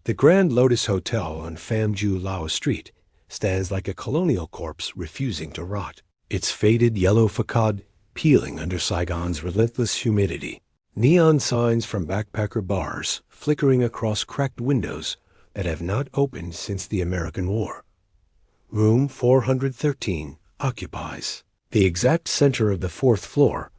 The Grand Lotus Hotel on Pham Ngu Lao Street stands like a colonial corpse refusing to rot, its faded yellow facade peeling under Saigon's relentless humidity. Neon signs from backpacker bars flickering across cracked windows that have not opened since the American War. Room 413 occupies the exact center of the fourth floor,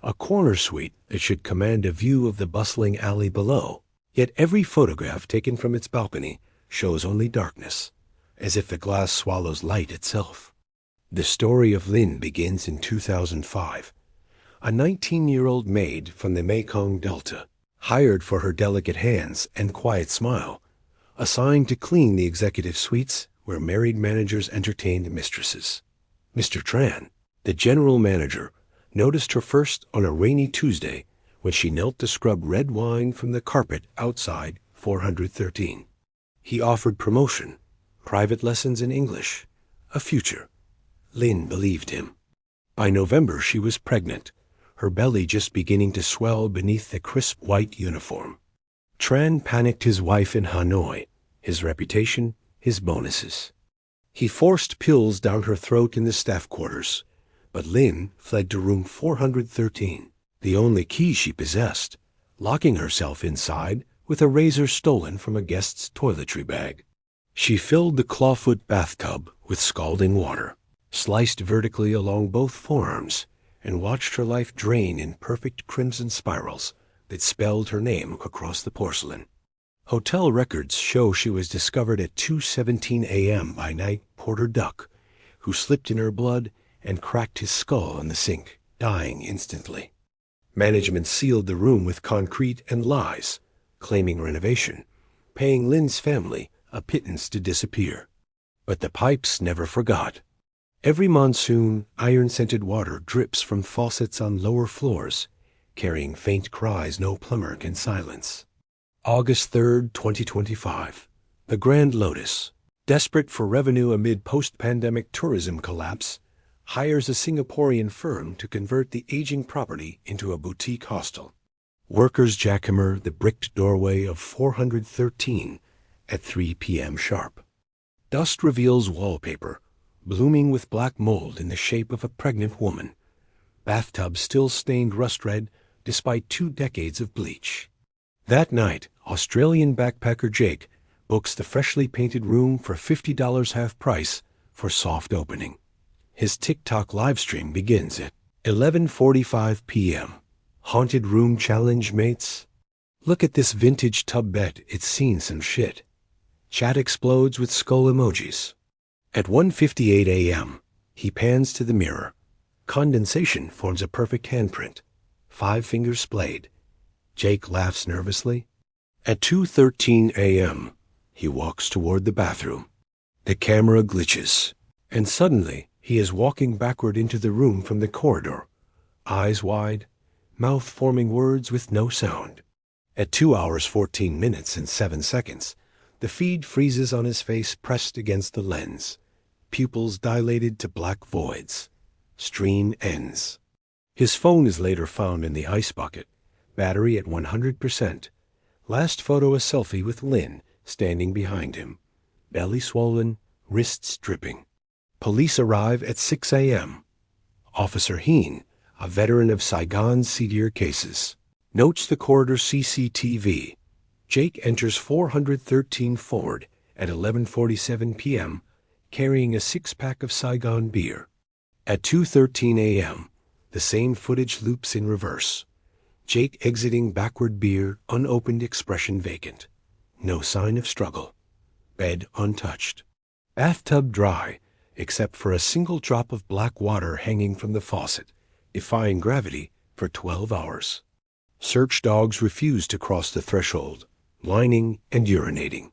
a corner suite that should command a view of the bustling alley below. Yet every photograph taken from its balcony shows only darkness, as if the glass swallows light itself. The story of Linh begins in 2005. A 19-year-old maid from the Mekong Delta, hired for her delicate hands and quiet smile, assigned to clean the executive suites where married managers entertained mistresses. Mr. Tran, the general manager, noticed her first on a rainy Tuesday when she knelt to scrub red wine from the carpet outside 413. He offered promotion, private lessons in English, a future. Linh believed him. By November she was pregnant, her belly just beginning to swell beneath the crisp white uniform. Tran panicked his wife in Hanoi, his reputation, his bonuses. He forced pills down her throat in the staff quarters, but Linh fled to room 413, the only key she possessed, locking herself inside with a razor stolen from a guest's toiletry bag. She filled the clawfoot bathtub with scalding water, sliced vertically along both forearms, and watched her life drain in perfect crimson spirals that spelled her name across the porcelain. Hotel records show she was discovered at 2:17 a.m. by night porter Duck, who slipped in her blood and cracked his skull in the sink, dying instantly. Management sealed the room with concrete and lies, claiming renovation, paying Linh's family a pittance to disappear. But the pipes never forgot. Every monsoon, iron-scented water drips from faucets on lower floors, carrying faint cries no plumber can silence. August 3, 2025. The Grand Lotus, desperate for revenue amid post-pandemic tourism collapse, hires a Singaporean firm to convert the aging property into a boutique hostel. Workers jackhammer the bricked doorway of 413 at 3 p.m. sharp. Dust reveals wallpaper, blooming with black mold in the shape of a pregnant woman. Bathtub still stained rust red despite 2 decades of bleach. That night, Australian backpacker Jake books the freshly painted room for $50 half price for soft opening. His TikTok livestream begins at 11:45 p.m. Haunted room challenge, mates? Look at this vintage tub bed, it's seen some shit. Chat explodes with skull emojis. At 1:58 a.m., he pans to the mirror. Condensation forms a perfect handprint. 5 fingers splayed. Jake laughs nervously. At 2:13 a.m., he walks toward the bathroom. The camera glitches, and suddenly he is walking backward into the room from the corridor, eyes wide, mouth forming words with no sound. At 2 hours 14 minutes and 7 seconds, the feed freezes on his face pressed against the lens, pupils dilated to black voids. Stream ends. His phone is later found in the ice bucket, battery at 100%. Last photo a selfie with Linh standing behind him, belly swollen, wrists dripping. Police arrive at 6 a.m. Officer Heen, a veteran of Saigon's seedier cases, notes the corridor CCTV. Jake enters 413 forward at 11:47 p.m., carrying a 6-pack of Saigon beer. At 2:13 a.m., the same footage loops in reverse. Jake exiting backward beer, unopened expression vacant. No sign of struggle. Bed untouched. Bathtub dry, except for a single drop of black water hanging from the faucet, defying gravity for 12 hours. Search dogs refuse to cross the threshold, whining and urinating.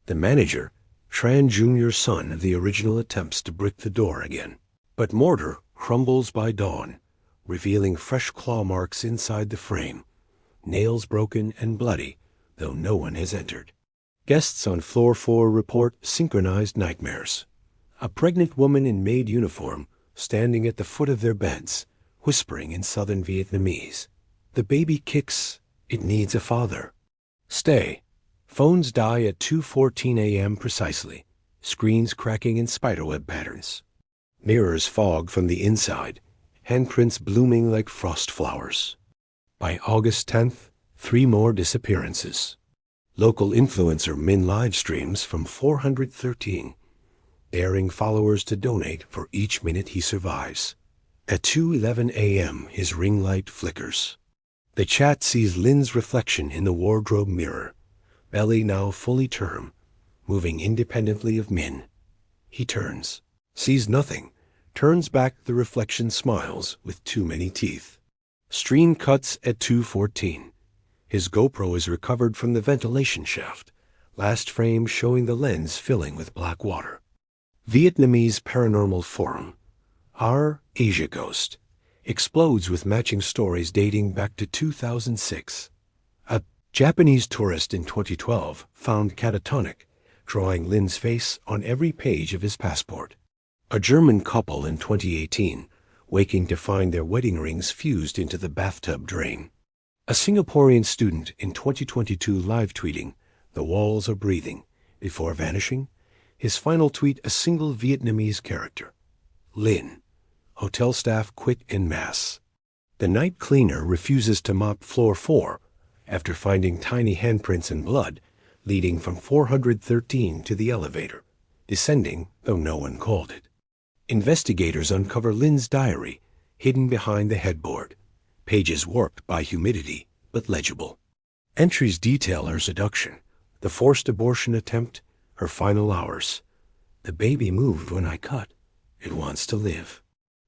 The manager, Tran Jr.'s son of the original attempts to brick the door again. But mortar crumbles by dawn, revealing fresh claw marks inside the frame, nails broken and bloody, though no one has entered. Guests on floor 4 report synchronized nightmares. A pregnant woman in maid uniform standing at the foot of their beds, whispering in southern Vietnamese. The baby kicks, it needs a father. Stay. Phones die at 2:14 a.m. precisely, screens cracking in spiderweb patterns. Mirrors fog from the inside, handprints blooming like frost flowers. By August 10th, 3 more disappearances. Local influencer Min livestreams from 413, daring followers to donate for each minute he survives. At 2:11 a.m. his ring light flickers. The chat sees Lin's reflection in the wardrobe mirror, belly now fully term, moving independently of Min. He turns, sees nothing, turns back, the reflection smiles with too many teeth. Stream cuts at 2:14. His GoPro is recovered from the ventilation shaft, last frame showing the lens filling with black water. Vietnamese paranormal forum, Our Asia Ghost, explodes with matching stories dating back to 2006. A Japanese tourist in 2012 found catatonic, drawing Lin's face on every page of his passport. A German couple in 2018, waking to find their wedding rings fused into the bathtub drain. A Singaporean student in 2022 live tweeting, "The walls are breathing," before vanishing. His final tweet a single Vietnamese character. Lin. Hotel staff quit en masse. The night cleaner refuses to mop floor 4 after finding tiny handprints and blood leading from 413 to the elevator, descending though no one called it. Investigators uncover Lin's diary, hidden behind the headboard, pages warped by humidity but legible. Entries detail her seduction, the forced abortion attempt, her final hours. "The baby moved when I cut. It wants to live.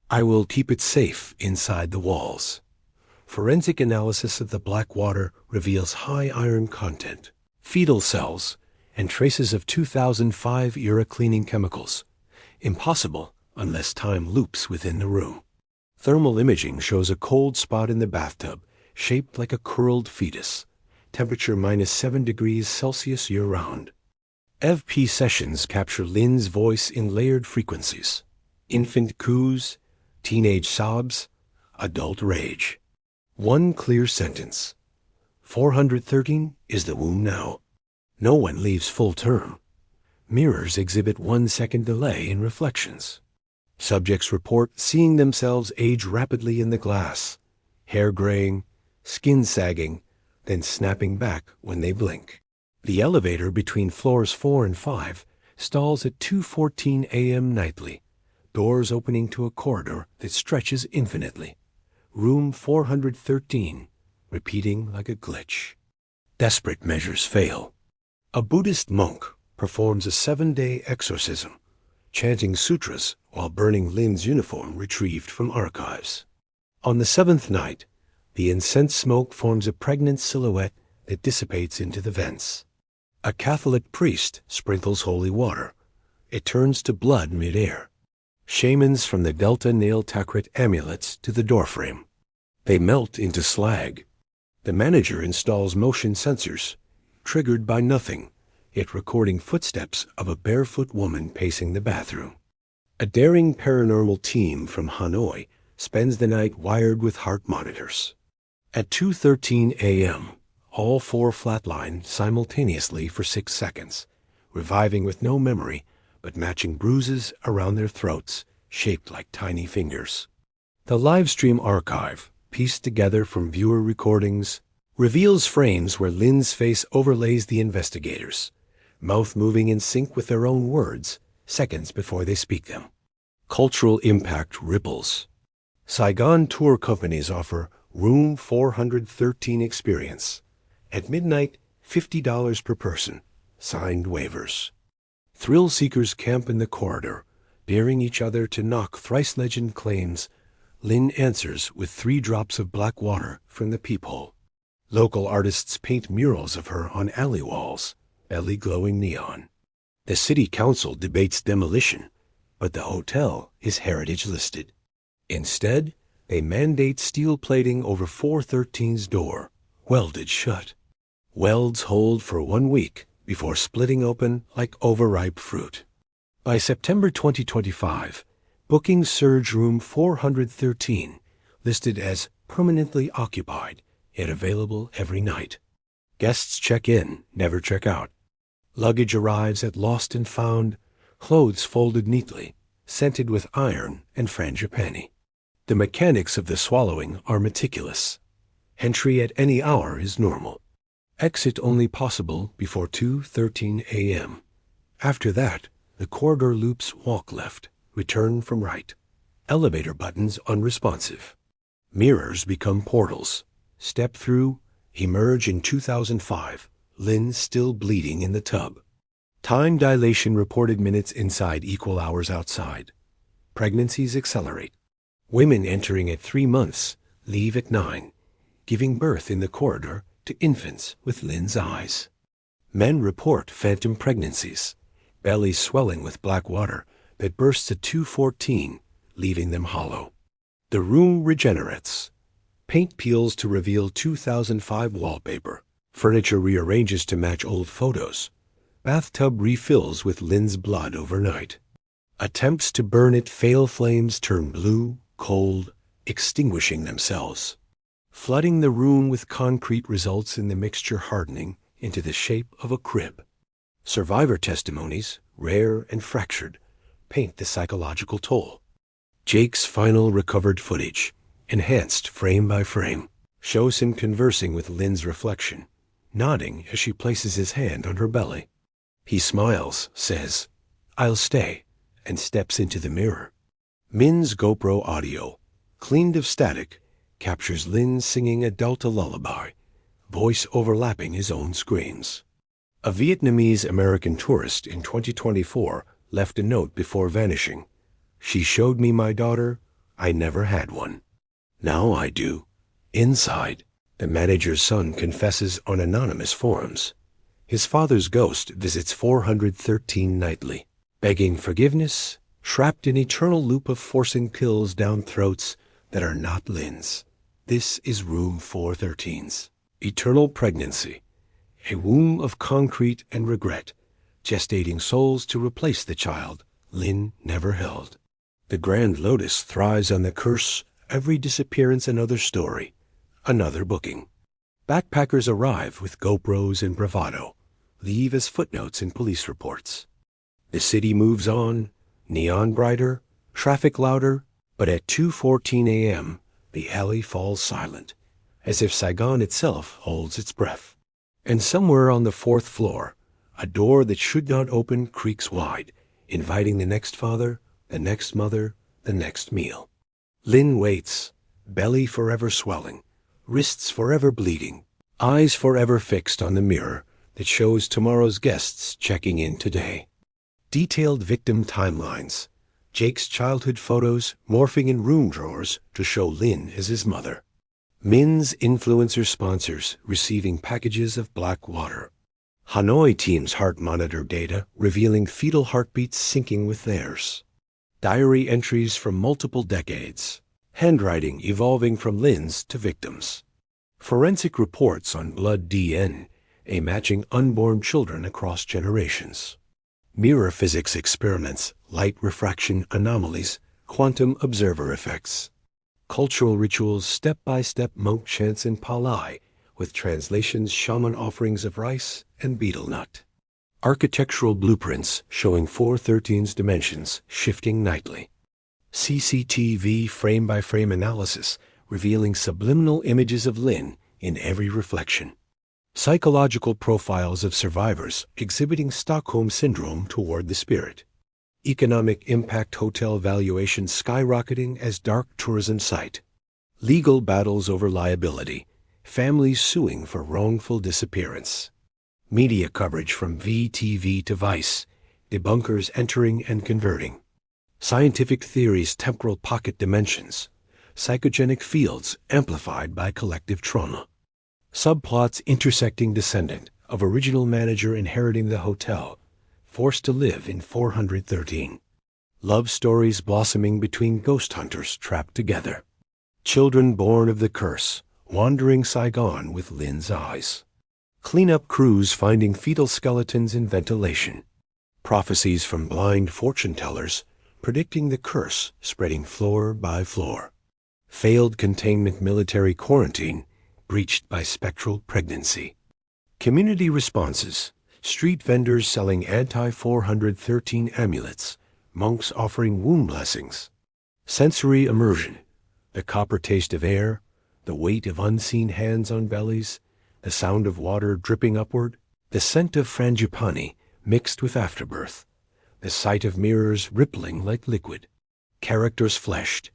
I will keep it safe inside the walls." Forensic analysis of the black water reveals high iron content, fetal cells, and traces of 2005-era cleaning chemicals. Impossible unless time loops within the room. Thermal imaging shows a cold spot in the bathtub, shaped like a curled fetus. Temperature -7 degrees Celsius year-round. EVP sessions capture Lin's voice in layered frequencies. Infant coos, teenage sobs, adult rage. One clear sentence. 413 is the womb now. No one leaves full term. Mirrors exhibit 1-second delay in reflections. Subjects report seeing themselves age rapidly in the glass, hair graying, skin sagging, then snapping back when they blink. The elevator between floors 4 and 5 stalls at 2:14 a.m. nightly, doors opening to a corridor that stretches infinitely. Room 413, repeating like a glitch. Desperate measures fail. A Buddhist monk performs a 7-day exorcism, chanting sutras while burning Lin's uniform retrieved from archives. On the 7th night, the incense smoke forms a pregnant silhouette that dissipates into the vents. A Catholic priest sprinkles holy water. It turns to blood mid-air. Shamans from the Delta nail Takrit amulets to the doorframe. They melt into slag. The manager installs motion sensors, triggered by nothing, yet recording footsteps of a barefoot woman pacing the bathroom. A daring paranormal team from Hanoi spends the night wired with heart monitors. At 2:13 a.m., all 4 flatline simultaneously for 6 seconds, reviving with no memory but matching bruises around their throats, shaped like tiny fingers. The livestream archive, pieced together from viewer recordings, reveals frames where Lin's face overlays the investigators, mouth moving in sync with their own words, seconds before they speak them. Cultural impact ripples. Saigon tour companies offer Room 413 experience. At midnight, $50 per person. Signed waivers. Thrill seekers camp in the corridor, daring each other to knock thrice legend claims. Lin answers with 3 drops of black water from the peephole. Local artists paint murals of her on alley walls, belly glowing neon. The city council debates demolition, but the hotel is heritage listed. Instead, they mandate steel plating over 413's door, welded shut. Welds hold for 1 week before splitting open like overripe fruit. By September 2025, bookings surge room 413, listed as permanently occupied, yet available every night. Guests check in, never check out. Luggage arrives at lost and found, clothes folded neatly, scented with iron and frangipani. The mechanics of the swallowing are meticulous. Entry at any hour is normal. Exit only possible before 2:13 a.m. After that, the corridor loops walk left, return from right. Elevator buttons unresponsive. Mirrors become portals. Step through, emerge in 2005, Lynn still bleeding in the tub. Time dilation reported minutes inside equal hours outside. Pregnancies accelerate. Women entering at 3 months leave at 9, giving birth in the corridor to infants with Lynn's eyes. Men report phantom pregnancies, bellies swelling with black water that bursts at 2:14, leaving them hollow. The room regenerates. Paint peels to reveal 2005 wallpaper. Furniture rearranges to match old photos. Bathtub refills with Lynn's blood overnight. Attempts to burn it fail, flames turn blue, cold, extinguishing themselves. Flooding the room with concrete results in the mixture hardening into the shape of a crib. Survivor testimonies, rare and fractured, paint the psychological toll. Jake's final recovered footage, enhanced frame by frame, shows him conversing with Lynn's reflection, nodding as she places his hand on her belly. He smiles, says, "I'll stay," and steps into the mirror. Min's GoPro audio, cleaned of static, captures Lynn singing a Delta lullaby, voice overlapping his own screams. A Vietnamese American tourist in 2024 left a note before vanishing. "She showed me my daughter. I never had one. Now I do." Inside, the manager's son confesses on anonymous forums. His father's ghost visits 413 nightly, begging forgiveness, trapped in eternal loop of forcing pills down throats that are not Lynn's. This is room 413's. Eternal pregnancy, a womb of concrete and regret, gestating souls to replace the child Lynn never held. The Grand Lotus thrives on the curse, every disappearance another story, another booking. Backpackers arrive with GoPros and bravado, leave as footnotes in police reports. The city moves on, neon brighter, traffic louder, but at 2:14 a.m., the alley falls silent, as if Saigon itself holds its breath. And somewhere on the 4th floor, a door that should not open creaks wide, inviting the next father, the next mother, the next meal. Lynn waits, belly forever swelling, wrists forever bleeding, eyes forever fixed on the mirror that shows tomorrow's guests checking in today. Detailed victim timelines, Jake's childhood photos morphing in room drawers to show Lynn as his mother. Min's influencer sponsors receiving packages of black water. Hanoi team's heart monitor data revealing fetal heartbeats syncing with theirs. Diary entries from multiple decades. Handwriting evolving from Lynn's to victims. Forensic reports on blood DNA matching unborn children across generations. Mirror physics experiments, light refraction anomalies, quantum observer effects. Cultural rituals, step-by-step monk chants in Palai, with translations, shaman offerings of rice and betel nut. Architectural blueprints showing 413's dimensions shifting nightly. CCTV frame-by-frame analysis revealing subliminal images of Lynn in every reflection. Psychological profiles of survivors exhibiting Stockholm Syndrome toward the spirit. Economic impact hotel valuation skyrocketing as dark tourism site. Legal battles over liability, families suing for wrongful disappearance. Media coverage from VTV to Vice, debunkers entering and converting. Scientific theories, temporal pocket dimensions, psychogenic fields amplified by collective trauma. Subplots intersecting descendant of original manager inheriting the hotel, forced to live in 413. Love stories blossoming between ghost hunters trapped together. Children born of the curse, wandering Saigon with Lynn's eyes. Cleanup crews finding fetal skeletons in ventilation. Prophecies from blind fortune tellers predicting the curse spreading floor by floor. Failed containment military quarantine breached by spectral pregnancy. Community responses. Street vendors selling anti-413 amulets. Monks offering womb blessings. Sensory immersion. The copper taste of air, the weight of unseen hands on bellies, the sound of water dripping upward, the scent of frangipani mixed with afterbirth, the sight of mirrors rippling like liquid. Characters fleshed.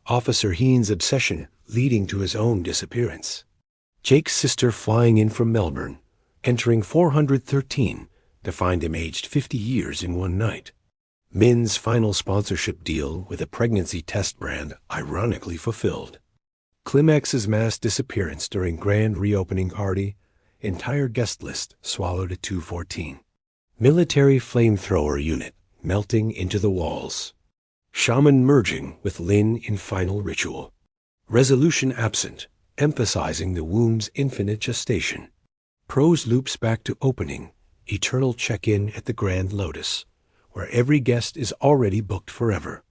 Officer Heen's obsession leading to his own disappearance. Jake's sister flying in from Melbourne, entering 413 to find him aged 50 years in one night. Min's final sponsorship deal with a pregnancy test brand ironically fulfilled. Climax's mass disappearance during grand reopening party, entire guest list swallowed at 2:14. Military flamethrower unit melting into the walls. Shaman merging with Lin in final ritual. Resolution absent, emphasizing the womb's infinite gestation. Prose loops back to opening, eternal check-in at the Grand Lotus, where every guest is already booked forever.